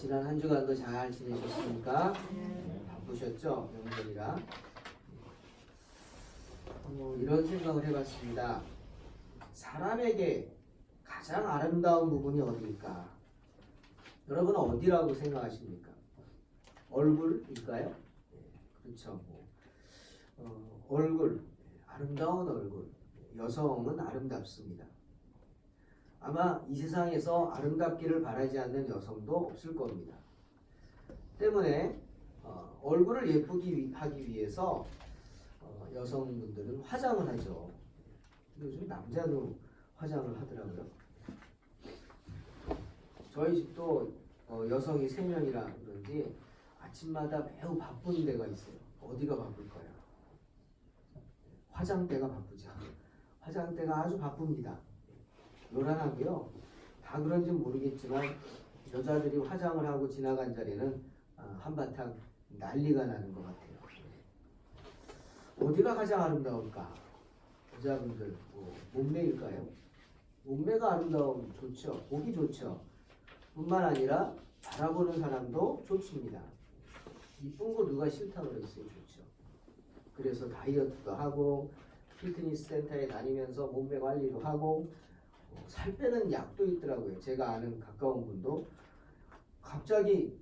지난 한 주간도 잘 지내셨습니까? 바쁘셨죠? 명절이라. 이런 생각을 해봤습니다. 사람에게 가장 아름다운 부분이 어디일까? 여러분은 어디라고 생각하십니까? 얼굴일까요? 그렇죠. 얼굴, 아름다운 얼굴. 여성은 아름답습니다. 아마 이 세상에서 아름답기를 바라지 않는 여성도 없을 겁니다. 때문에 얼굴을 예쁘게 하기 위해서 여성분들은 화장을 하죠. 요즘 남자도 화장을 하더라고요. 저희 집도 여성이 3명이라 그런지 아침마다 매우 바쁜 데가 있어요. 어디가 바쁠까요? 화장대가 바쁘죠. 화장대가 아주 바쁩니다. 요란하고요. 다 그런지 모르겠지만 여자들이 화장을 하고 지나간 자리는 한바탕 난리가 나는 것 같아요. 어디가 가장 아름다울까? 여자분들 몸매일까요? 몸매가 아름다우면 좋죠. 보기 좋죠. 뿐만 아니라 바라보는 사람도 좋습니다. 이쁜 거 누가 싫다고 그랬어요? 좋죠. 그래서 다이어트도 하고 피트니스 센터에 다니면서 몸매 관리도 하고 살 빼는 약도 있더라고요. 제가 아는 가까운 분도 갑자기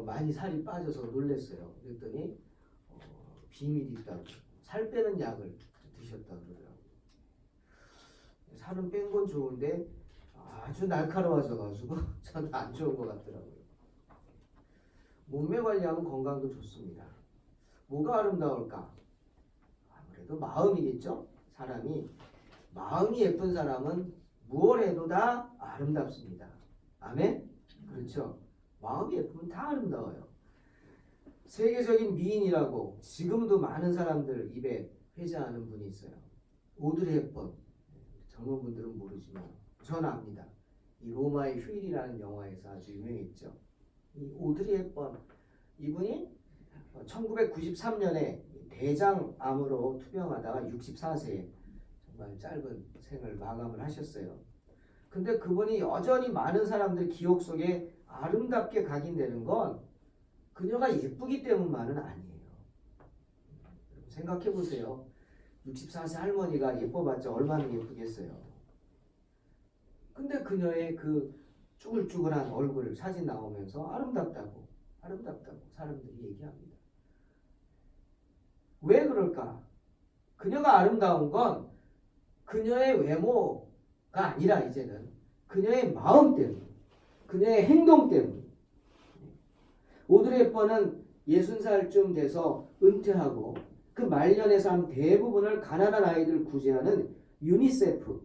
많이 살이 빠져서 놀랐어요. 그랬더니 비밀이 있다고 살 빼는 약을 드셨다고 그러더라고요. 살은 뺀 건 좋은데 아주 날카로워져가지고 저는 안 좋은 것 같더라고요. 몸매 관리하면 건강도 좋습니다. 뭐가 아름다울까? 아무래도 마음이겠죠? 마음이 예쁜 사람은 무엇 해도 다 아름답습니다. 아멘? 그렇죠. 마음이 예쁘면 다 아름다워요. 세계적인 미인이라고 지금도 많은 사람들 입에 회자하는 분이 있어요. 오드리 헵번. 젊은 분들은 모르지만 전 압니다. 이 로마의 휴일이라는 영화에서 아주 유명했죠. 이 오드리 헵번 이분이 1993년에 대장암으로 투병하다가 64세에 정말 짧은 생을 마감을 하셨어요. 근데 그분이 여전히 많은 사람들 기억 속에 아름답게 각인되는 건 그녀가 예쁘기 때문만은 아니에요. 생각해 보세요. 64세 할머니가 예뻐봤자 얼마나 예쁘겠어요. 근데 그녀의 그 쭈글쭈글한 얼굴 사진 나오면서 아름답다고 사람들이 얘기합니다. 왜 그럴까? 그녀가 아름다운 건 그녀의 외모가 아니라 이제는 그녀의 마음 때문, 그녀의 행동 때문. 오드리 헵번은 60살쯤 돼서 은퇴하고 그 말년의 삶 대부분을 가난한 아이들 구제하는 유니세프에서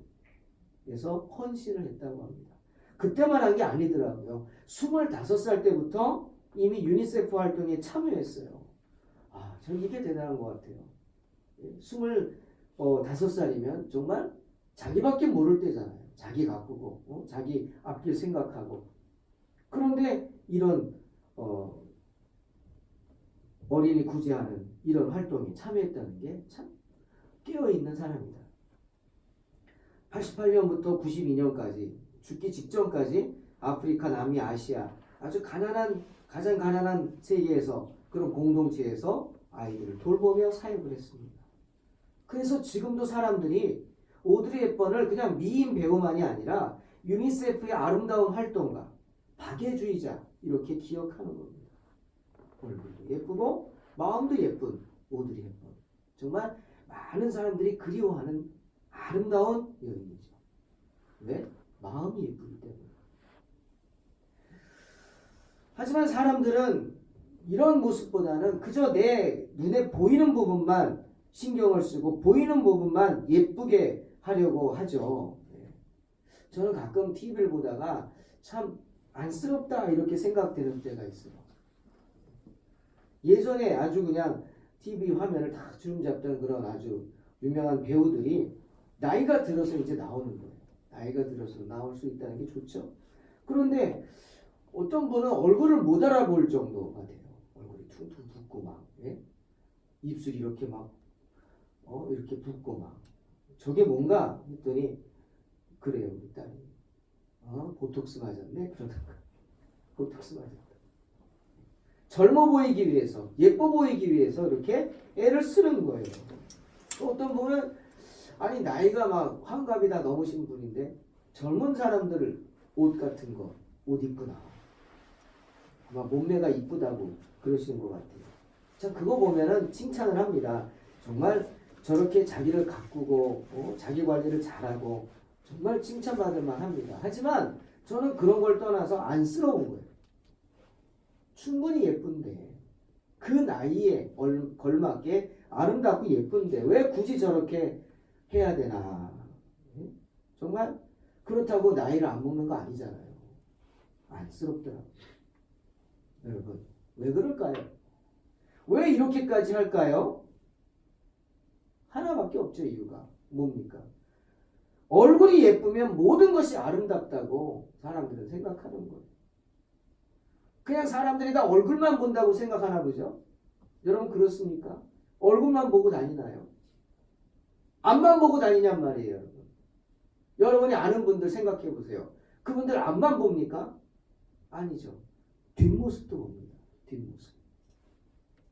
헌신을 했다고 합니다. 그때만 한 게 아니더라고요. 25살 때부터 이미 유니세프 활동에 참여했어요. 저는 이게 대단한 것 같아요. 25살이면 정말 자기밖에 모를 때잖아요. 자기 가꾸고 자기 앞길 생각하고. 그런데 이런 어린이 구제하는 이런 활동에 참여했다는 게 참 깨어있는 사람이다. 88년부터 92년까지 죽기 직전까지 아프리카, 남미, 아시아 아주 가장 가난한 세계에서 그런 공동체에서 아이들을 돌보며 사역을 했습니다. 그래서 지금도 사람들이 오드리 헵번을 그냥 미인 배우만이 아니라 유니세프의 아름다운 활동가, 박애주의자 이렇게 기억하는 겁니다. 얼굴도 예쁘고 마음도 예쁜 오드리 헵번. 정말 많은 사람들이 그리워하는 아름다운 여인이죠. 왜? 마음이 예쁘기 때문에. 하지만 사람들은 이런 모습보다는 그저 내 눈에 보이는 부분만 신경을 쓰고 보이는 부분만 예쁘게 하려고 하죠. 저는 가끔 TV를 보다가 참 안쓰럽다 이렇게 생각되는 때가 있어요. 예전에 아주 그냥 TV 화면을 다 주름잡던 그런 아주 유명한 배우들이 나이가 들어서 이제 나오는 거예요. 나이가 들어서 나올 수 있다는 게 좋죠. 그런데 어떤 분은 얼굴을 못 알아볼 정도가 돼요. 얼굴이 퉁퉁 붓고 막 입술이 이렇게 막 이렇게 붓고 막 저게 뭔가 했더니 그래요. 우리 딸이 보톡스 맞았네 그러다가 보톡스 맞았다. 젊어 보이기 위해서, 예뻐 보이기 위해서 이렇게 애를 쓰는 거예요. 또 어떤 분은 아니 나이가 막 환갑이 다 넘으신 분인데 젊은 사람들 옷 같은 거 옷 입고 나와. 아마 몸매가 이쁘다고 그러시는 것 같아요. 자, 그거 보면은 칭찬을 합니다. 정말 저렇게 자기를 가꾸고 자기 관리를 잘하고 정말 칭찬받을 만합니다. 하지만 저는 그런 걸 떠나서 안쓰러운 거예요. 충분히 예쁜데 그 나이에 걸맞게 아름답고 예쁜데 왜 굳이 저렇게 해야 되나. 정말 그렇다고 나이를 안 먹는 거 아니잖아요. 안쓰럽더라고요. 여러분 왜 그럴까요? 왜 이렇게까지 할까요? 하나밖에 없죠. 이유가 뭡니까? 얼굴이 예쁘면 모든 것이 아름답다고 사람들은 생각하는 거예요. 그냥 사람들이 다 얼굴만 본다고 생각하나 보죠? 여러분 그렇습니까? 얼굴만 보고 다니나요? 앞만 보고 다니냔 말이에요. 여러분. 여러분이 아는 분들 생각해 보세요. 그분들 앞만 봅니까? 아니죠. 뒷모습도 봅니다. 뒷모습.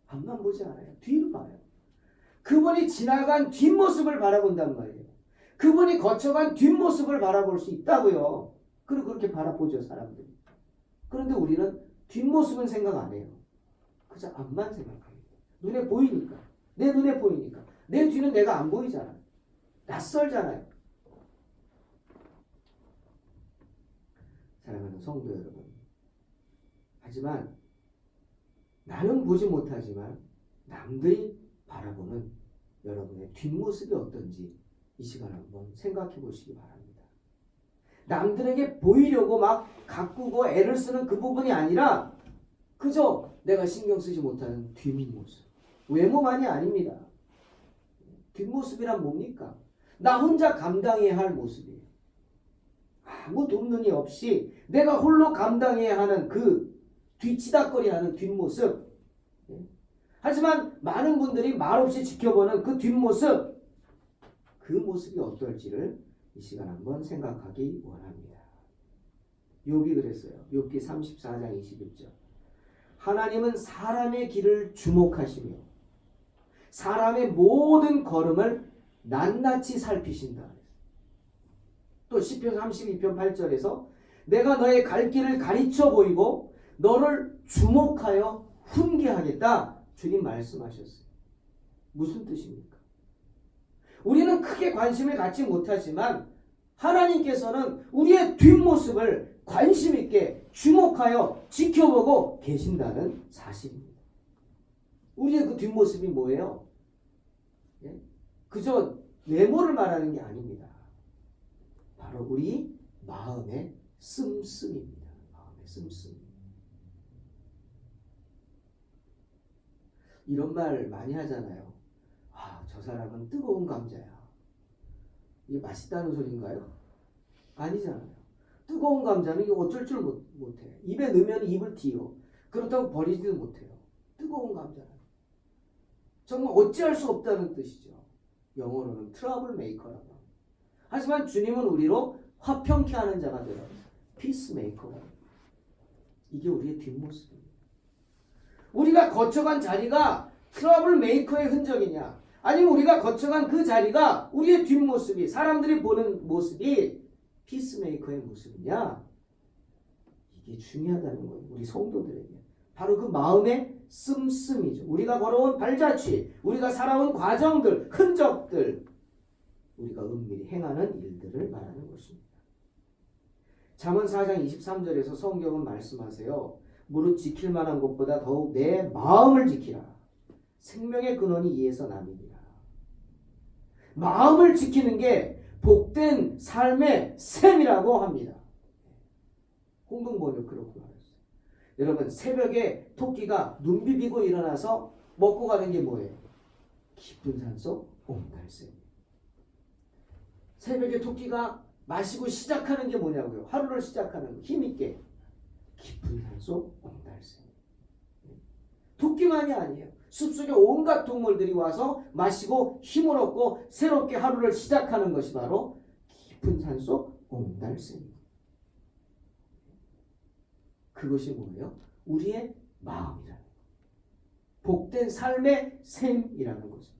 앞만 보지 않아요. 뒤를 봐요. 그분이 지나간 뒷모습을 바라본단 말이에요. 그분이 거쳐간 뒷모습을 바라볼 수 있다고요. 그리고 그렇게 바라보죠, 사람들이. 그런데 우리는 뒷모습은 생각 안 해요. 그저 앞만 생각합니다. 눈에 보이니까. 내 눈에 보이니까. 내 뒤는 내가 안 보이잖아요. 낯설잖아요. 사랑하는 성도 여러분. 하지만 나는 보지 못하지만 남들이 바라보는 여러분의 뒷모습이 어떤지 이 시간에 한번 생각해 보시기 바랍니다. 남들에게 보이려고 막 가꾸고 애를 쓰는 그 부분이 아니라 그저 내가 신경 쓰지 못하는 뒷모습. 외모만이 아닙니다. 뒷모습이란 뭡니까? 나 혼자 감당해야 할 모습이에요. 아무 돈눈이 없이 내가 홀로 감당해야 하는 그 뒤치다거리하는 뒷모습. 하지만 많은 분들이 말없이 지켜보는 그 뒷모습, 그 모습이 어떨지를 이 시간 한번 생각하기 원합니다. 욥이 그랬어요. 욥기 34장 21절. 하나님은 사람의 길을 주목하시며 사람의 모든 걸음을 낱낱이 살피신다. 또 시편 32편 8절에서 내가 너의 갈 길을 가르쳐 보이고 너를 주목하여 훈계하겠다. 주님 말씀하셨어요. 무슨 뜻입니까? 우리는 크게 관심을 갖지 못하지만 하나님께서는 우리의 뒷모습을 관심 있게 주목하여 지켜보고 계신다는 사실입니다. 우리의 그 뒷모습이 뭐예요? 그저 외모를 말하는 게 아닙니다. 바로 우리 마음의 씀씀입니다. 마음의 씀씀. 이런 말 많이 하잖아요. 아, 저 사람은 뜨거운 감자야. 이게 맛있다는 소리인가요? 아니잖아요. 뜨거운 감자는 이게 어쩔 줄 못해. 입에 넣으면 입을 튀어. 그렇다고 버리지도 못해요. 뜨거운 감자는. 정말 어찌할 수 없다는 뜻이죠. 영어로는 트러블 메이커라고 합니다. 하지만 주님은 우리로 화평케 하는 자가 되라. 피스메이커가. 이게 우리의 뒷모습입니다. 우리가 거쳐간 자리가 트러블 메이커의 흔적이냐, 아니면 우리가 거쳐간 그 자리가 우리의 뒷모습이, 사람들이 보는 모습이 피스메이커의 모습이냐, 이게 중요하다는 거예요. 우리 성도들에게. 바로 그 마음의 씀씀이죠. 우리가 걸어온 발자취, 우리가 살아온 과정들, 흔적들, 우리가 은밀히 행하는 일들을 말하는 것입니다. 잠언 4장 23절에서 성경은 말씀하세요. 무릇 지킬 만한 것보다 더욱 내 마음을 지키라. 생명의 근원이 이에서 남이니라. 마음을 지키는 게 복된 삶의 셈이라고 합니다. 홍동번역 그렇게 말했어요. 여러분 새벽에 토끼가 눈 비비고 일어나서 먹고 가는 게 뭐예요? 깊은 산속 옹달샘. 새벽에 토끼가 마시고 시작하는 게 뭐냐고요? 하루를 시작하는 거, 힘있게. 깊은 산속 옹달샘. 토끼만이 아니에요. 숲속에 온갖 동물들이 와서 마시고 힘을 얻고 새롭게 하루를 시작하는 것이 바로 깊은 산속 옹달샘입니다. 그것이 뭐예요? 우리의 마음이라는 거예요. 복된 삶의 셈이라는 거죠.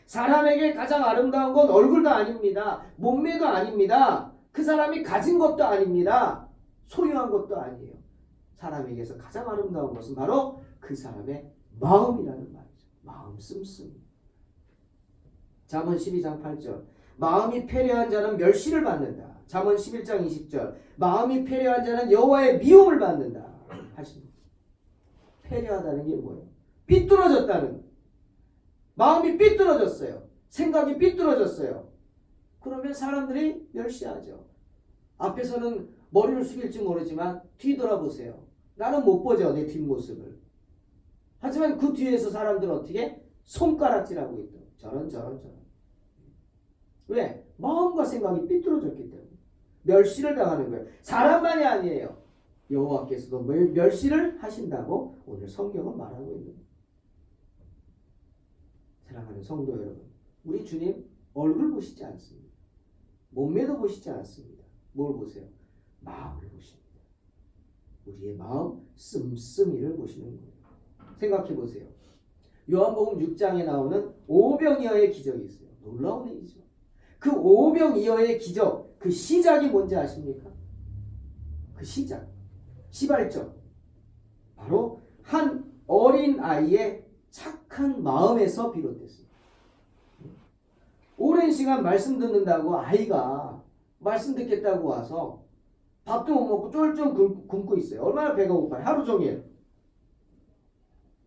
사람에게 가장 아름다운 건 얼굴도 아닙니다. 몸매도 아닙니다. 그 사람이 가진 것도 아닙니다. 소유한 것도 아니에요. 사람에게서 가장 아름다운 것은 바로 그 사람의 마음이라는 말이죠. 마음 씀씀이. 잠언 12장 8절. 마음이 패려한 자는 멸시를 받는다. 잠언 11장 20절. 마음이 패려한 자는 여호와의 미움을 받는다. 하십니다. 패려하다는 게 뭐예요? 삐뚤어졌다는. 마음이 삐뚤어졌어요. 생각이 삐뚤어졌어요. 그러면 사람들이 멸시하죠. 앞에서는 머리를 숙일지 모르지만 뒤돌아보세요. 나는 못 보죠. 내 뒷모습을. 하지만 그 뒤에서 사람들은 어떻게? 손가락질하고 있다. 저런. 왜? 마음과 생각이 삐뚤어졌기 때문에. 멸시를 당하는 거예요. 사람만이 아니에요. 여호와께서도 멸시를 하신다고 오늘 성경은 말하고 있는 거예요. 사랑하는 성도 여러분, 우리 주님 얼굴 보시지 않습니다. 몸매도 보시지 않습니다. 뭘 보세요? 마음을 보십니다. 우리의 마음 씀씀이를 보시는 거예요. 생각해 보세요. 요한복음 6장에 나오는 오병이어의 기적이 있어요. 놀라운 일이죠. 그 오병이어의 기적, 그 시작이 뭔지 아십니까? 그 시작, 시발점, 바로 한 어린 아이의 착한 마음에서 비롯됐습니다. 오랜 시간 말씀 듣는다고 아이가 말씀 듣겠다고 와서 밥도 못 먹고 쫄쫄 굶고 있어요. 얼마나 배가 고파요. 하루 종일.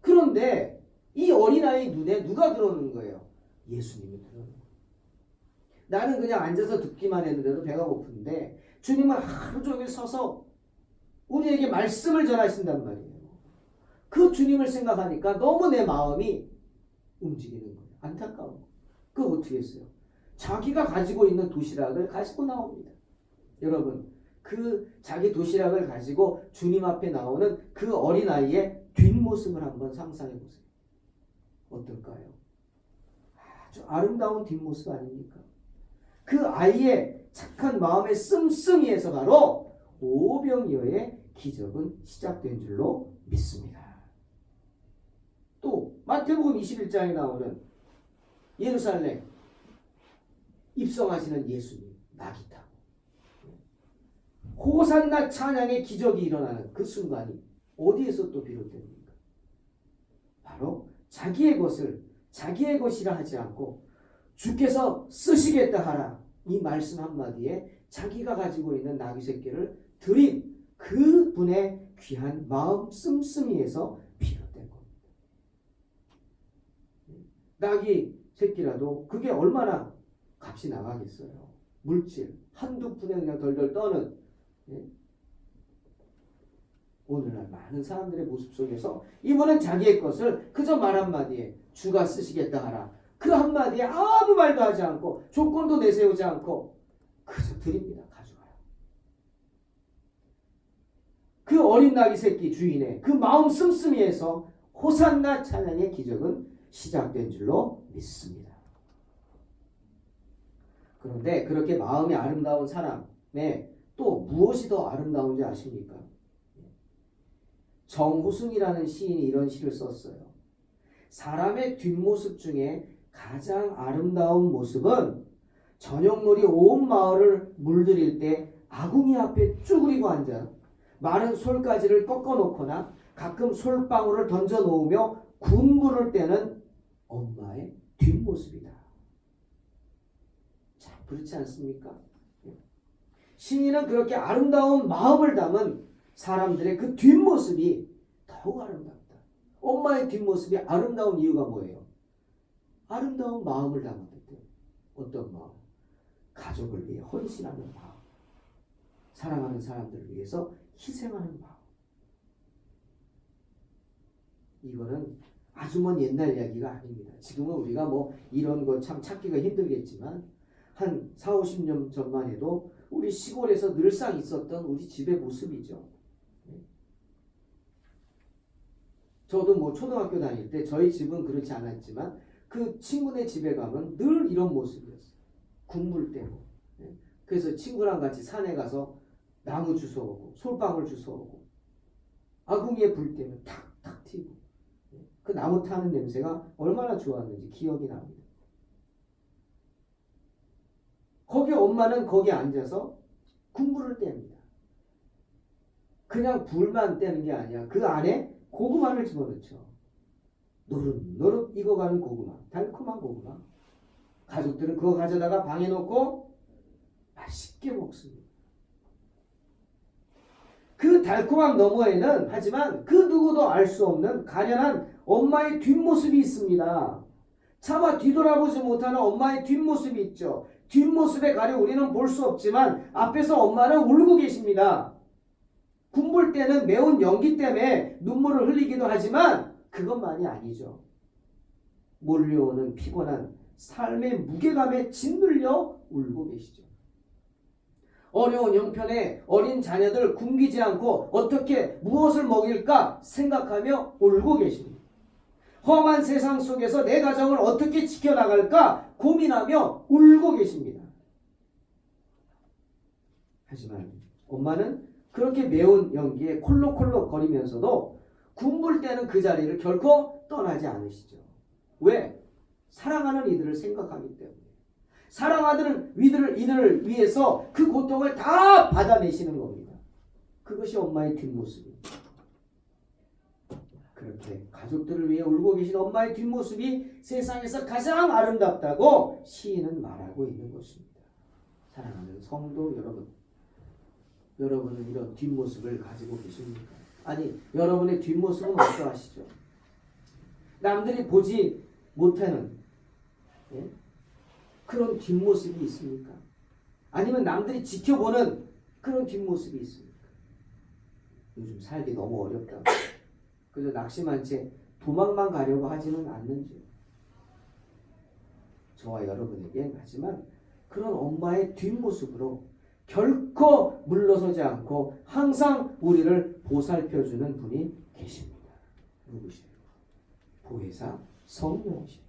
그런데 이 어린아이 눈에 누가 들어오는 거예요? 예수님이 들어오는 거예요. 나는 그냥 앉아서 듣기만 했는데도 배가 고픈데 주님은 하루 종일 서서 우리에게 말씀을 전하신단 말이에요. 그 주님을 생각하니까 너무 내 마음이 움직이는 거예요. 안타까운 거예요. 그거 어떻게 했어요? 자기가 가지고 있는 도시락을 가지고 나옵니다. 여러분, 그 자기 도시락을 가지고 주님 앞에 나오는 그 어린아이의 뒷모습을 한번 상상해 보세요. 어떨까요? 아주 아름다운 뒷모습 아닙니까? 그 아이의 착한 마음의 씀씀이에서 바로 오병이어의 기적은 시작된 줄로 믿습니다. 또 마태복음 21장에 나오는 예루살렘 입성하시는 예수님 나귀 타고 호산나 찬양의 기적이 일어나는 그 순간이 어디에서 또 비롯됩니까? 바로 자기의 것을 자기의 것이라 하지 않고 주께서 쓰시겠다 하라 이 말씀 한마디에 자기가 가지고 있는 나귀 새끼를 드린 그분의 귀한 마음 씀씀이에서 비롯된 겁니다. 나귀 새끼라도 그게 얼마나 값이 나가겠어요. 물질 한두 푼에 그냥 덜덜 떠는 오늘날 많은 사람들의 모습 속에서 이분은 자기의 것을 그저 말 한마디에 주가 쓰시겠다 하라 그 한마디에 아무 말도 하지 않고 조건도 내세우지 않고 그저 드립니다. 가져가라. 그 어린 나귀 새끼 주인의 그 마음 씀씀이에서 호산나 찬양의 기적은 시작된 줄로 믿습니다. 그런데 그렇게 마음이 아름다운 사람의 또 무엇이 더 아름다운지 아십니까? 정호승이라는 시인이 이런 시를 썼어요. 사람의 뒷모습 중에 가장 아름다운 모습은 저녁놀이 온 마을을 물들일 때 아궁이 앞에 쭈그리고 앉아 마른 솔가지를 꺾어놓거나 가끔 솔방울을 던져놓으며 군부를 떼는 엄마의 뒷모습이다. 참 그렇지 않습니까? 시인은 그렇게 아름다운 마음을 담은 사람들의 그 뒷모습이 더욱 아름답다. 엄마의 뒷모습이 아름다운 이유가 뭐예요? 아름다운 마음을 담았기 때문에. 어떤 마음? 가족을 위해 헌신하는 마음. 사랑하는 사람들을 위해서 희생하는 마음. 이거는 아주 먼 옛날 이야기가 아닙니다. 지금은 우리가 뭐 이런 거 참 찾기가 힘들겠지만 한 4, 50년 전만 해도 우리 시골에서 늘상 있었던 우리 집의 모습이죠. 저도 뭐 초등학교 다닐 때 저희 집은 그렇지 않았지만 그 친구네 집에 가면 늘 이런 모습이었어요. 군불 떼고. 그래서 친구랑 같이 산에 가서 나무 주워오고 솔방울 주워오고 아궁이에 불 때면 탁탁 튀고 그 나무 타는 냄새가 얼마나 좋았는지 기억이 납니다. 거기 엄마는 거기 앉아서 군부를 뗍니다. 그냥 불만 떼는 게 아니야. 그 안에 고구마를 집어넣죠. 노릇노릇 익어가는 고구마, 달콤한 고구마. 가족들은 그거 가져다가 방에 놓고 맛있게 먹습니다. 그 달콤함 너머에는 하지만 그 누구도 알 수 없는 가련한 엄마의 뒷모습이 있습니다. 차마 뒤돌아보지 못하는 엄마의 뒷모습이 있죠. 뒷모습에 가려 우리는 볼 수 없지만 앞에서 엄마는 울고 계십니다. 군불 때는 매운 연기 때문에 눈물을 흘리기도 하지만 그것만이 아니죠. 몰려오는 피곤한 삶의 무게감에 짓눌려 울고 계시죠. 어려운 형편에 어린 자녀들 굶기지 않고 어떻게 무엇을 먹일까 생각하며 울고 계십니다. 험한 세상 속에서 내 가정을 어떻게 지켜나갈까 고민하며 울고 계십니다. 하지만 엄마는 그렇게 매운 연기에 콜록콜록 거리면서도 군불 때는 그 자리를 결코 떠나지 않으시죠. 왜? 사랑하는 이들을 생각하기 때문에. 사랑하는 이들을 위해서 그 고통을 다 받아내시는 겁니다. 그것이 엄마의 뒷모습입니다. 그렇게 가족들을 위해 울고 계신 엄마의 뒷모습이 세상에서 가장 아름답다고 시인은 말하고 있는 것입니다. 사랑하는 성도 여러분, 여러분은 이런 뒷모습을 가지고 계십니까? 아니, 여러분의 뒷모습은 어떠하시죠? 남들이 보지 못하는 그런 뒷모습이 있습니까? 아니면 남들이 지켜보는 그런 뒷모습이 있습니까? 요즘 살기 너무 어렵다. 그저 낙심한 채 도망만 가려고 하지는 않는지. 저와 여러분에겐 하지만 그런 엄마의 뒷모습으로 결코 물러서지 않고 항상 우리를 보살펴주는 분이 계십니다. 누구시죠? 보혜사 성령이십니다.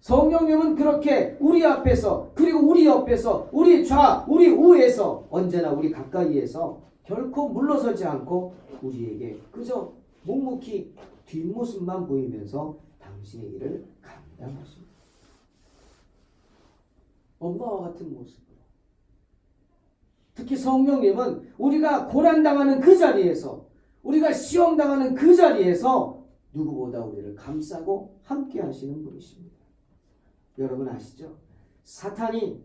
성령님은 그렇게 우리 앞에서 그리고 우리 옆에서 우리 좌 우리 우에서 언제나 우리 가까이에서 결코 물러서지 않고 우리에게 그저 묵묵히 뒷모습만 보이면서 당신의 일을 감당하십니다. 엄마와 같은 모습으로. 특히 성령님은 우리가 고난당하는 그 자리에서 우리가 시험당하는 그 자리에서 누구보다 우리를 감싸고 함께 하시는 분이십니다. 여러분 아시죠? 사탄이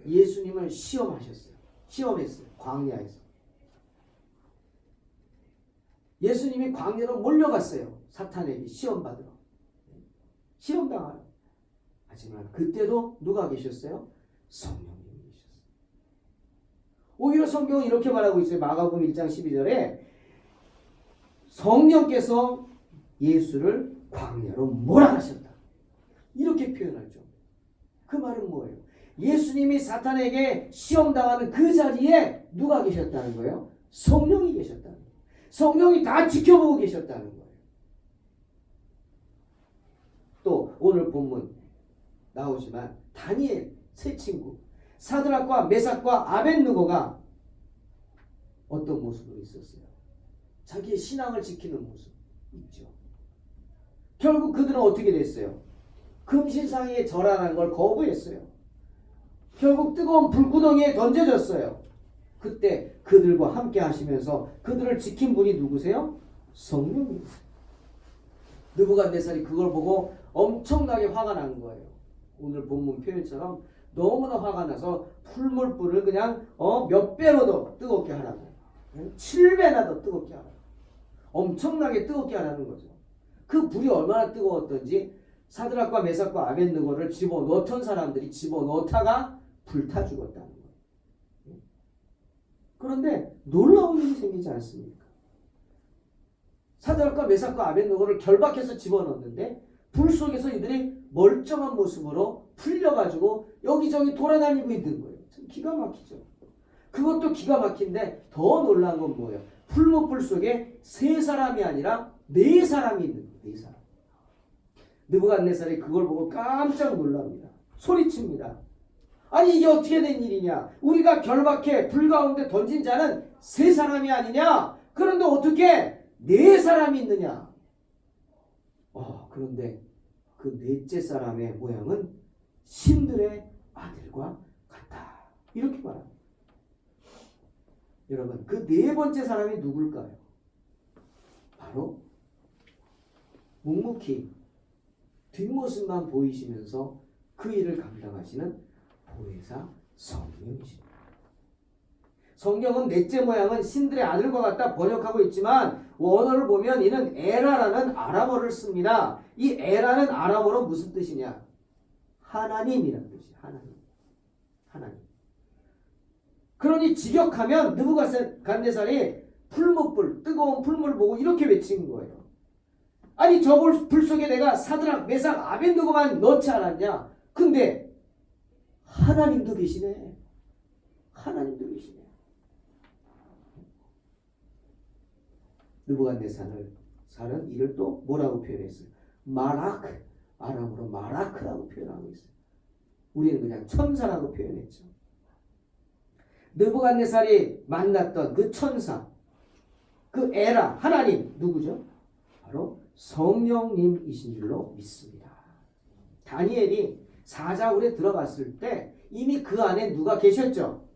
예수님을 시험했어요. 광야에서. 예수님이 광야로 몰려갔어요. 사탄에게 시험받으러. 시험당하러. 하지만 그때도 누가 계셨어요? 성령님이 계셨어요. 오히려 성경은 이렇게 말하고 있어요. 마가복음 1장 12절에 성령께서 예수를 광야로 몰아가셨다. 이렇게 표현하죠. 그 말은 뭐예요? 예수님이 사탄에게 시험당하는 그 자리에 누가 계셨다는 거예요? 성령이 계셨다는 거예요. 성령이 다 지켜보고 계셨다는 거예요. 또 오늘 본문 나오지만 다니엘 세 친구 사드락과 메삭과 아벳느고가 어떤 모습으로 있었어요? 자기의 신앙을 지키는 모습 있죠. 결국 그들은 어떻게 됐어요? 금신상에 절하는 걸 거부했어요. 결국 뜨거운 불구덩이에 던져졌어요. 그때 그들과 함께 하시면서 그들을 지킨 분이 누구세요? 성령입니다. 느부갓네살이 그걸 보고 엄청나게 화가 난 거예요. 오늘 본문 표현처럼 너무나 화가 나서 풀물불을 그냥 몇 배로 더 뜨겁게 하라고. 7배나 더 뜨겁게 하라고. 엄청나게 뜨겁게 하라는 거죠. 그 불이 얼마나 뜨거웠던지 사드락과 메삭과 아벳느고를 집어넣던 사람들이 집어넣다가 불타 죽었다는 거예요. 그런데 놀라운 일이 생기지 않습니까? 사드락과 메삭과 아벳느고를 결박해서 집어넣었는데 불 속에서 이들이 멀쩡한 모습으로 풀려가지고 여기저기 돌아다니고 있는 거예요. 참 기가 막히죠. 그것도 기가 막힌데 더 놀라운 건 뭐예요? 풀무불 속에 세 사람이 아니라 네 사람이 있는 거예요. 네 사람. 느부갓네살이 그걸 보고 깜짝 놀랍니다. 소리칩니다. 아니 이게 어떻게 된 일이냐? 우리가 결박해 불 가운데 던진 자는 세 사람이 아니냐? 그런데 어떻게 네 사람이 있느냐? 그런데 그 넷째 사람의 모양은 신들의 아들과 같다. 이렇게 말합니다. 여러분, 그 네 번째 사람이 누굴까요? 바로 묵묵히 뒷모습만 보이시면서 그 일을 감당하시는 보혜사 성령이십니다. 성경은 넷째 모양은 신들의 아들과 같다 번역하고 있지만 원어를 보면 이는 에라라는 아람어를 씁니다. 이 에라는 아람어로 무슨 뜻이냐? 하나님이라는 뜻이에요. 하나님. 그러니 직역하면 느부갓네살이 풀무불, 뜨거운 풀물을 보고 이렇게 외친 거예요. 아니 저 불 속에 내가 사드락, 메삭, 아벤느고만 넣지 않았냐? 근데 하나님도 계시네. 하나님도 계시네. 느부갓네살은 이를 또 뭐라고 표현했어요? 마라크, 아람어로 마라크라고 표현하고 있어요. 우리는 그냥 천사라고 표현했죠. 느부갓네살이 만났던 그 천사, 그 에라, 하나님 누구죠? 바로 성령님이신 줄로 믿습니다. 다니엘이 사자굴에 들어갔을 때 이미 그 안에 누가 계셨죠?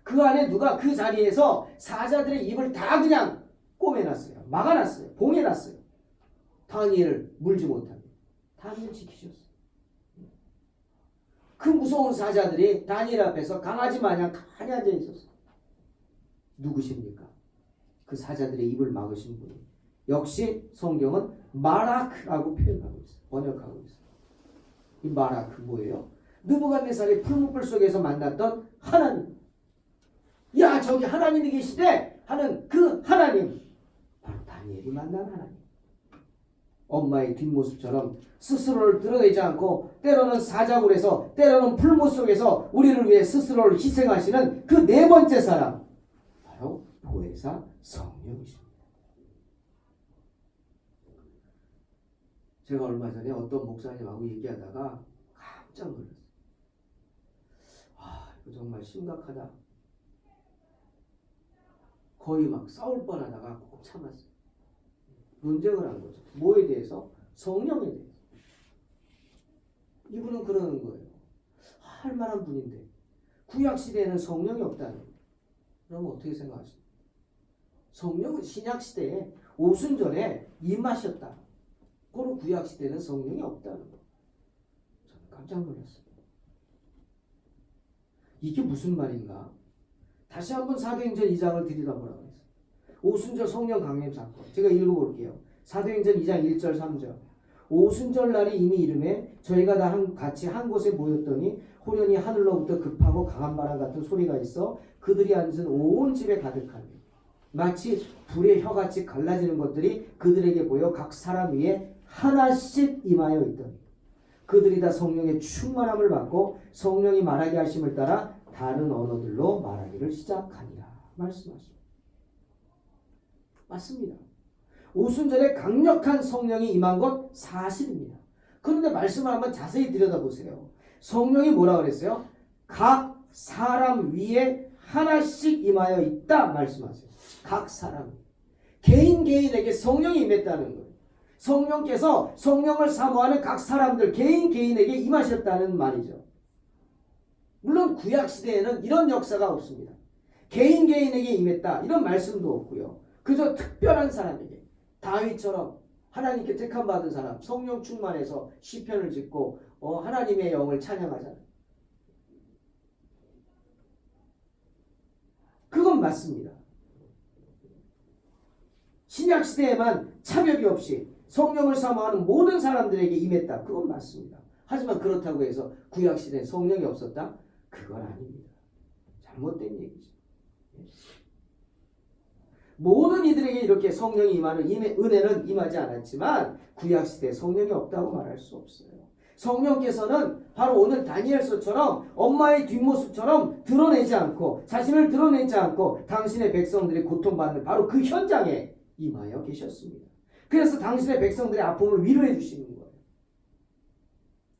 그 안에 누가 그 자리에서 사자들의 입을 다 그냥 꼬매놨어요. 막아놨어요. 봉해놨어요. 다니엘을 물지 못하게. 다니엘 지키셨어요. 그 무서운 사자들이 다니엘 앞에서 강아지 마냥 가만히 앉아 있었어요. 누구십니까? 그 사자들의 입을 막으신 분이. 역시 성경은 마라크라고 표현하고 있어요. 번역하고 있어요. 이 마라크 뭐예요? 느부갓네살이 풀무불 속에서 만났던 하나님. 야 저기 하나님이 계시대 하는 그 하나님. 바로 다니엘이 만난 하나님. 엄마의 뒷모습처럼 스스로를 드러내지 않고 때로는 사자굴에서 때로는 풀무 속에서 우리를 위해 스스로를 희생하시는 그 네 번째 사람. 바로 보혜사 성령이십니다. 제가 얼마 전에 어떤 목사님하고 얘기하다가 깜짝 놀랐어요. 이거 정말 심각하다. 거의 막 싸울 뻔하다가 꼭 참았어요. 논쟁을 한 거죠. 뭐에 대해서? 성령에 대해서. 이분은 그러는 거예요. 할 만한 분인데 구약시대에는 성령이 없다는 거예요. 그러면 어떻게 생각하십니까? 성령은 신약시대에 오순절에 임하셨다. 그런 구약시대에는 성령이 없다는 거예요. 저는 깜짝 놀랐어요. 이게 무슨 말인가? 다시 한번 사도행전 2장을 들여다보라고 했어요. 오순절 성령 강림 사건. 제가 읽어볼게요. 사도행전 2장 1절 3절. 오순절 날이 이미 이름에 저희가 다 같이 한 곳에 모였더니 호련히 하늘로부터 급하고 강한 바람 같은 소리가 있어 그들이 앉은 온 집에 가득하니 마치 불의 혀같이 갈라지는 것들이 그들에게 보여 각 사람 위에 하나씩 임하여 있더니 그들이 다 성령의 충만함을 받고 성령이 말하게 하심을 따라 다른 언어들로 말하기를 시작하니라 말씀하십니다. 맞습니다. 오순절에 강력한 성령이 임한 것 사실입니다. 그런데 말씀을 한번 자세히 들여다보세요. 성령이 뭐라 그랬어요? 각 사람 위에 하나씩 임하여 있다 말씀하세요. 각 사람. 개인에게 성령이 임했다는 거예요. 성령께서 성령을 사모하는 각 사람들 개인에게 임하셨다는 말이죠. 물론 구약시대에는 이런 역사가 없습니다. 개인에게 임했다 이런 말씀도 없고요. 그저 특별한 사람에게 다윗처럼 하나님께 택함받은 사람 성령 충만해서 시편을 짓고 하나님의 영을 찬양하잖아요. 그건 맞습니다. 신약시대에만 차별이 없이 성령을 사모하는 모든 사람들에게 임했다. 그건 맞습니다. 하지만 그렇다고 해서 구약시대에 성령이 없었다? 그건 아닙니다. 잘못된 얘기죠. 모든 이들에게 이렇게 성령이 임하는 은혜는 임하지 않았지만 구약시대에 성령이 없다고 말할 수 없어요. 성령께서는 바로 오늘 다니엘서처럼 엄마의 뒷모습처럼 드러내지 않고 자신을 드러내지 않고 당신의 백성들이 고통받는 바로 그 현장에 임하여 계셨습니다. 그래서 당신의 백성들의 아픔을 위로해 주시는 거예요.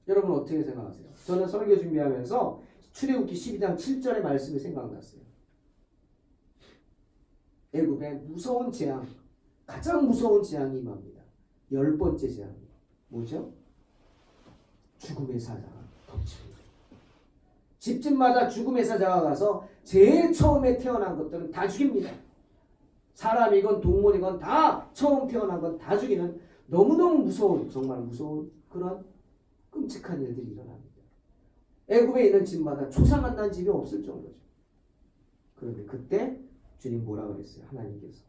여러분 어떻게 생각하세요? 저는 설교 준비하면서 출애굽기 12장 7절의 말씀이 생각났어요. 애굽의 무서운 재앙, 가장 무서운 재앙이 임합니다. 10번째 재앙 뭐죠? 죽음의 사자가 덮칩니다. 집집마다 죽음의 사자가 가서 제일 처음에 태어난 것들은 다 죽입니다. 사람이건 동물이건 다 처음 태어난 건 다 죽이는 너무너무 무서운, 정말 무서운 그런 끔찍한 일들이 일어납니다. 애굽에 있는 집마다 초상한 난 집이 없을 정도죠. 그런데 그때 주님 뭐라 그랬어요? 하나님께서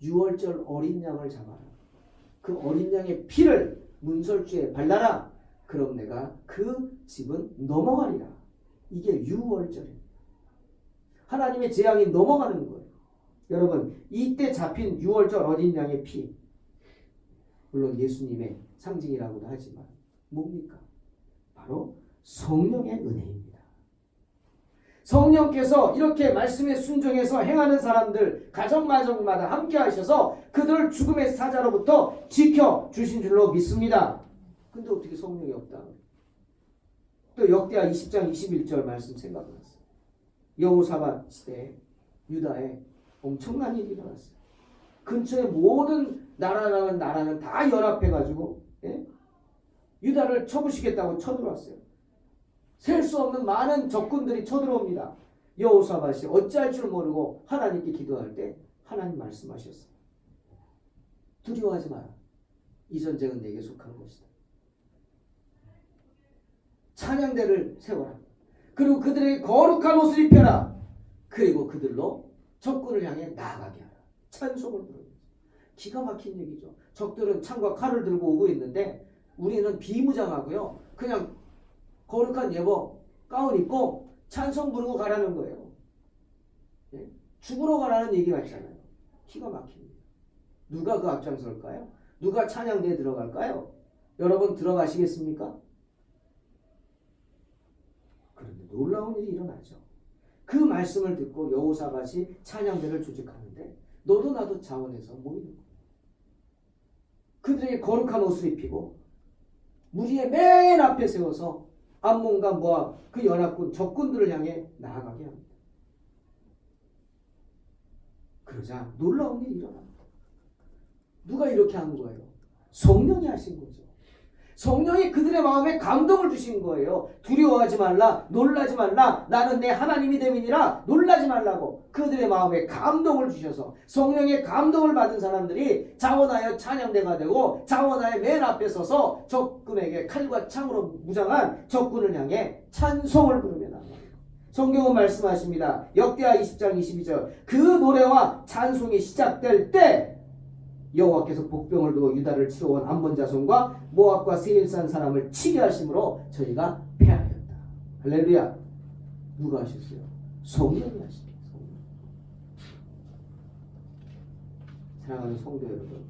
유월절 어린 양을 잡아라. 그 어린 양의 피를 문설주에 발라라. 그럼 내가 그 집은 넘어가리라. 이게 유월절입니다. 하나님의 재앙이 넘어가는 거예요. 여러분, 이때 잡힌 유월절 어린 양의 피, 물론 예수님의 상징이라고도 하지만 뭡니까? 바로 성령의 은혜입니다. 성령께서 이렇게 말씀에 순종해서 행하는 사람들 가정마다 함께 하셔서 그들을 죽음의 사자로부터 지켜주신 줄로 믿습니다. 근데 어떻게 성령이 없다? 또 역대하 20장 21절 말씀 생각났어요. 여호사밧 시대에 유다에 엄청난 일이 일어났어요. 근처에 모든 나라는 다 연합해가지고 유다를 쳐부시겠다고 쳐들어왔어요. 셀 수 없는 많은 적군들이 쳐들어옵니다. 여호사밧이 어찌할 줄 모르고 하나님께 기도할 때 하나님 말씀하셨어요. 두려워하지 마라. 이 전쟁은 내게 속한 것이다. 찬양대를 세워라. 그리고 그들에게 거룩한 옷을 입혀라. 그리고 그들로 적군을 향해 나아가게 하라. 찬송을 부르는 기가 막힌 얘기죠. 적들은 창과 칼을 들고 오고 있는데 우리는 비무장하고요. 그냥 거룩한 예복 가운 입고 찬송 부르고 가라는 거예요. 예? 죽으러 가라는 얘기 같잖아요. 기가 막힙니다. 누가 그 앞장설까요? 누가 찬양대에 들어갈까요? 여러분 들어가시겠습니까? 그런데 놀라운 일이 일어나죠. 그 말씀을 듣고 여호사밧이 찬양대를 조직하는데 너도 나도 자원해서 모이는 거예요. 그들에게 거룩한 옷을 입히고 무리의 맨 앞에 세워서 암몬과 모압 그 연합군 적군들을 향해 나아가게 합니다. 그러자 놀라운 일이 일어납니다. 누가 이렇게 한 거예요? 성령이 하신 거죠. 성령이 그들의 마음에 감동을 주신 거예요. 두려워하지 말라, 놀라지 말라, 나는 내 하나님이 됨이니라, 놀라지 말라고 그들의 마음에 감동을 주셔서 성령의 감동을 받은 사람들이 자원하여 찬양대가 되고 자원하여 맨 앞에 서서 적군에게 칼과 창으로 무장한 적군을 향해 찬송을 부르며 나아갑니다. 성경은 말씀하십니다. 역대하 20장 22절 그 노래와 찬송이 시작될 때 여호와께서 복병을 두고 유다를 치러온 암몬 자손과 모압과 세일산 사람을 치게 하심으로 저희가 패하였다. 할렐루야. 누가 하셨어요? 성령이 하십니다. 사랑하는 성도 여러분,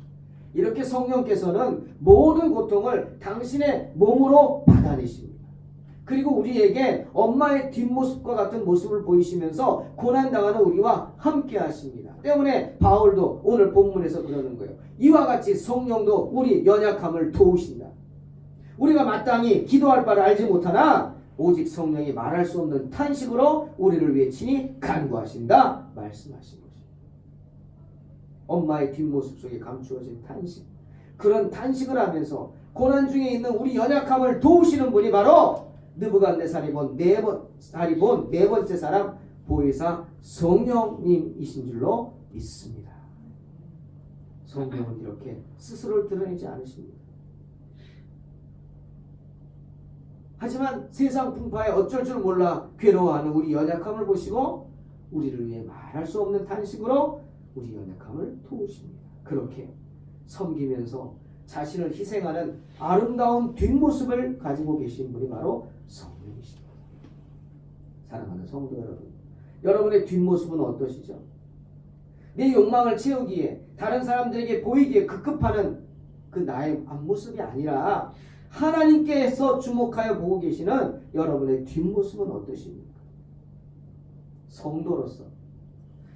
이렇게 성령께서는 모든 고통을 당신의 몸으로 받아내십니다. 그리고 우리에게 엄마의 뒷모습과 같은 모습을 보이시면서 고난당하는 우리와 함께 하십니다. 때문에 바울도 오늘 본문에서 그러는 거예요. 이와 같이 성령도 우리 연약함을 도우신다. 우리가 마땅히 기도할 바를 알지 못하나 오직 성령이 말할 수 없는 탄식으로 우리를 위해 친히 간구하신다 말씀하신 것입니다. 엄마의 뒷모습 속에 감추어진 탄식, 그런 탄식을 하면서 고난 중에 있는 우리 연약함을 도우시는 분이 바로 느부갓네살이 본 네 번째 사람 보혜사 성령님이신 줄로 믿습니다. 성령은 이렇게 스스로를 드러내지 않으십니다. 하지만 세상 풍파에 어쩔 줄 몰라 괴로워하는 우리 연약함을 보시고 우리를 위해 말할 수 없는 탄식으로 우리 연약함을 도우십니다. 그렇게 섬기면서 자신을 희생하는 아름다운 뒷모습을 가지고 계신 분이 바로 성령이십니다. 사랑하는 성도 여러분, 여러분의 뒷모습은 어떠시죠? 내 욕망을 채우기에 다른 사람들에게 보이기에 급급하는 그 나의 앞모습이 아니라 하나님께서 주목하여 보고 계시는 여러분의 뒷모습은 어떠십니까? 성도로서,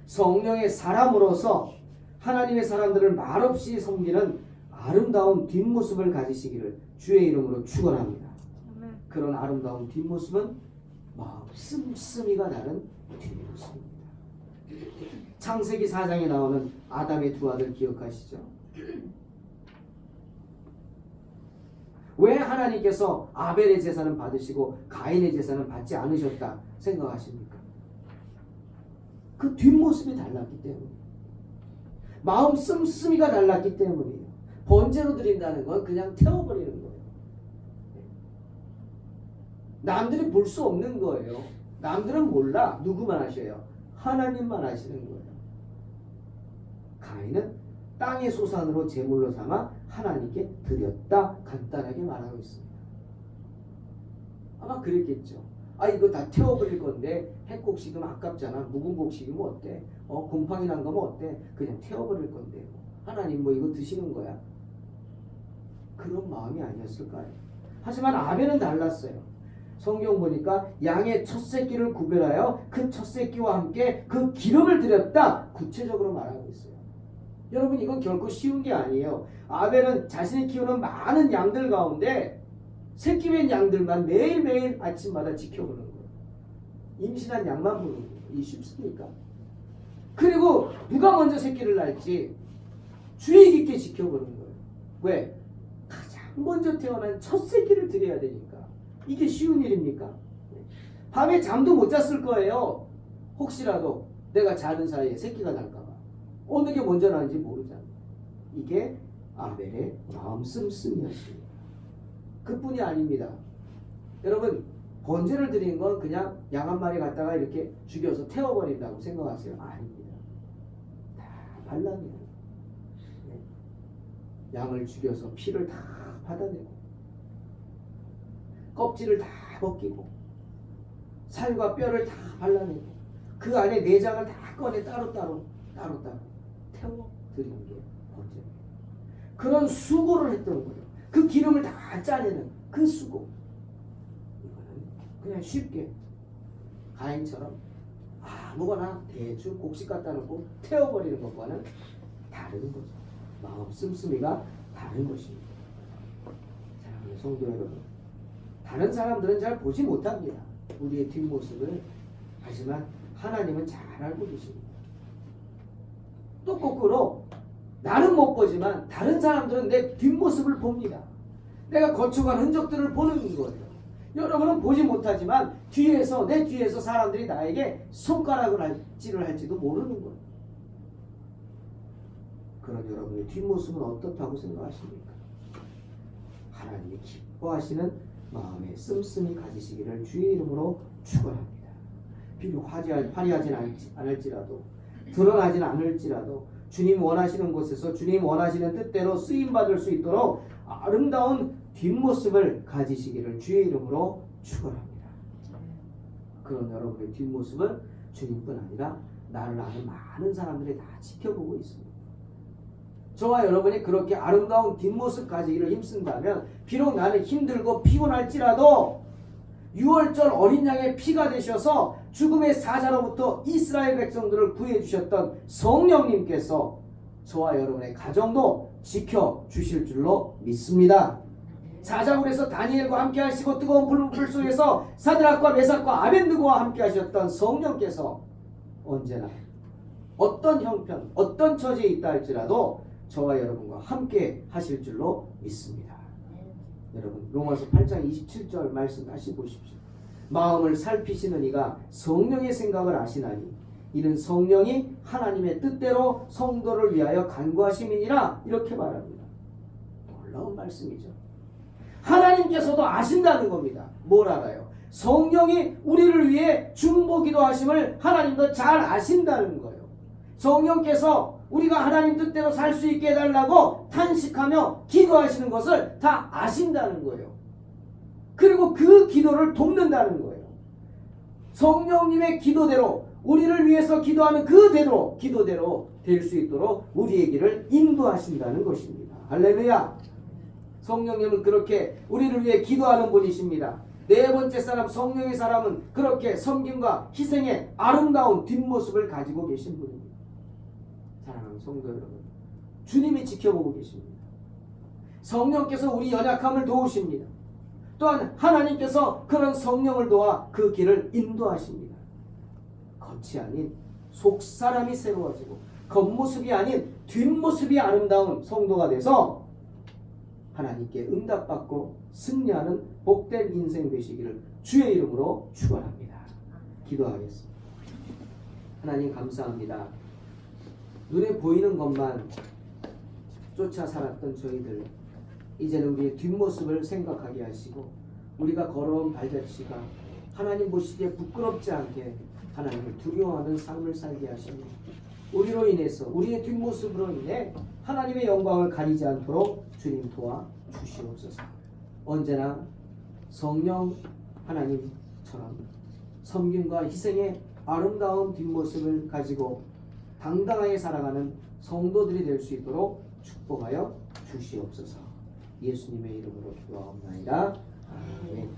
성령의 사람으로서 하나님의 사람들을 말없이 섬기는 아름다운 뒷모습을 가지시기를 주의 이름으로 축원합니다. 그런 아름다운 뒷모습은 마음 씀씀이가 다른 뒷모습입니다. 창세기 4장에 나오는 아담의 두 아들 기억하시죠? 왜 하나님께서 아벨의 제사는 받으시고 가인의 제사는 받지 않으셨다 생각하십니까? 그 뒷모습이 달랐기 때문에, 마음 씀씀이가 달랐기 때문이에요. 번제로 드린다는 건 그냥 태워버리는 거예요. 남들이 볼 수 없는 거예요. 남들은 몰라. 누구만 아셔요? 하나님만 아시는 거예요. 가인은 땅의 소산으로 제물로 삼아 하나님께 드렸다 간단하게 말하고 있습니다. 아마 그랬겠죠. 아, 이거 다 태워버릴 건데 핵곡식이면 아깝잖아. 묵은 곡식이면 어때? 곰팡이 난 거면 어때? 그냥 태워버릴 건데 하나님 뭐 이거 드시는 거야? 그런 마음이 아니었을까요? 하지만 아벨은 달랐어요. 성경 보니까 양의 첫 새끼를 구별하여 그 첫 새끼와 함께 그 기름을 드렸다 구체적으로 말하고 있어요. 여러분, 이건 결코 쉬운 게 아니에요. 아벨은 자신이 키우는 많은 양들 가운데 새끼 된 양들만 매일매일 아침마다 지켜보는 거예요. 임신한 양만 보는 거예요. 이게 쉽습니까? 그리고 누가 먼저 새끼를 낳을지 주의 깊게 지켜보는 거예요. 왜? 가장 먼저 태어난 첫 새끼를 드려야 되니까. 이게 쉬운 일입니까? 밤에 잠도 못 잤을 거예요. 혹시라도 내가 자는 사이에 새끼가 날까 봐. 어느 게 먼저 나는지 모르잖아. 이게 아벨의 마음 씀씀이었습니다. 그뿐이 아닙니다. 여러분, 번제를 드리는 건 그냥 양 한 마리 갖다가 이렇게 죽여서 태워버린다고 생각하세요? 아닙니다. 다 반란이에요. 양을 죽여서 피를 다 받아내고 껍질을 다 벗기고 살과 뼈를 다 발라내고 그 안에 내장을 다 꺼내 따로따로 태워 드리는 게 번제예요. 그런 수고를 했던 거예요. 그 기름을 다 짜내는 그 수고. 이거는 그냥 쉽게 가인처럼 아무거나 대충 곡식 갖다 놓고 태워버리는 것과는 다른 거죠. 마음 씀씀이가 다른 것입니다. 사랑하는 성도 여러분, 다른 사람들은 잘 보지 못합니다. 우리의 뒷모습을. 하지만 하나님은 잘 알고 계십니다. 또 거꾸로 나는 못 보지만 다른 사람들은 내 뒷모습을 봅니다. 내가 거쳐간 흔적들을 보는 거예요. 여러분은 보지 못하지만 내 뒤에서 사람들이 나에게 손가락을 할지도 모르는 거예요. 그런 여러분의 뒷모습은 어떻다고 생각하십니까? 하나님이 기뻐하시는 마음에 씀씀이 가지시기를 주의 이름으로 축원합니다. 비록 화려하진 않을지라도, 드러나진 않을지라도 주님 원하시는 곳에서 주님 원하시는 뜻대로 쓰임받을 수 있도록 아름다운 뒷모습을 가지시기를 주의 이름으로 축원합니다. 그런 여러분의 뒷모습은 주님뿐 아니라 나를 아는 많은 사람들이 다 지켜보고 있습니다. 저와 여러분이 그렇게 아름다운 뒷모습 가지기를 힘쓴다면 비록 나는 힘들고 피곤할지라도 6월절 어린 양의 피가 되셔서 죽음의 사자로부터 이스라엘 백성들을 구해주셨던 성령님께서 저와 여러분의 가정도 지켜주실 줄로 믿습니다. 사자굴에서 다니엘과 함께 하시고 뜨거운 불 속에서 사드락과 메삭과 아벤느고와 함께 하셨던 성령께서 언제나 어떤 형편, 어떤 처지에 있다 할지라도 저와 여러분과 함께 하실 줄로 믿습니다. 여러분, 로마서 8장 27절 말씀 다시 보십시오. 마음을 살피시는 이가 성령의 생각을 아시나니 이는 성령이 하나님의 뜻대로 성도를 위하여 간구하심이니라. 이렇게 말합니다. 놀라운 말씀이죠. 하나님께서도 아신다는 겁니다. 뭘 알아요? 성령이 우리를 위해 중보기도 하심을 하나님도 잘 아신다는 거예요. 성령께서 우리가 하나님 뜻대로 살 수 있게 해달라고 탄식하며 기도하시는 것을 다 아신다는 거예요. 그리고 그 기도를 돕는다는 거예요. 성령님의 기도대로 우리를 위해서 기도하는 그대로 기도대로 될 수 있도록 우리의 길을 인도하신다는 것입니다. 할렐루야. 성령님은 그렇게 우리를 위해 기도하는 분이십니다. 네 번째 사람, 성령의 사람은 그렇게 섬김과 희생의 아름다운 뒷모습을 가지고 계신 분입니다. 사랑하는 성도 여러분, 주님이 지켜보고 계십니다. 성령께서 우리 연약함을 도우십니다. 또한 하나님께서 그런 성령을 도와 그 길을 인도하십니다. 겉이 아닌 속사람이 새로워지고 겉모습이 아닌 뒷모습이 아름다운 성도가 돼서 하나님께 응답받고 승리하는 복된 인생 되시기를 주의 이름으로 축원합니다. 기도하겠습니다. 하나님 감사합니다. 눈에 보이는 것만 쫓아 살았던 저희들, 이제는 우리의 뒷모습을 생각하게 하시고 우리가 걸어온 발자취가 하나님 보시기에 부끄럽지 않게 하나님을 두려워하는 삶을 살게 하시며 우리로 인해서 우리의 뒷모습으로 인해 하나님의 영광을 가리지 않도록 주님 도와 주시옵소서. 언제나 성령 하나님처럼 섬김과 희생의 아름다운 뒷모습을 가지고 당당하게 살아가는 성도들이 될 수 있도록 축복하여 주시옵소서. 예수님의 이름으로 기도하옵나이다. 아멘.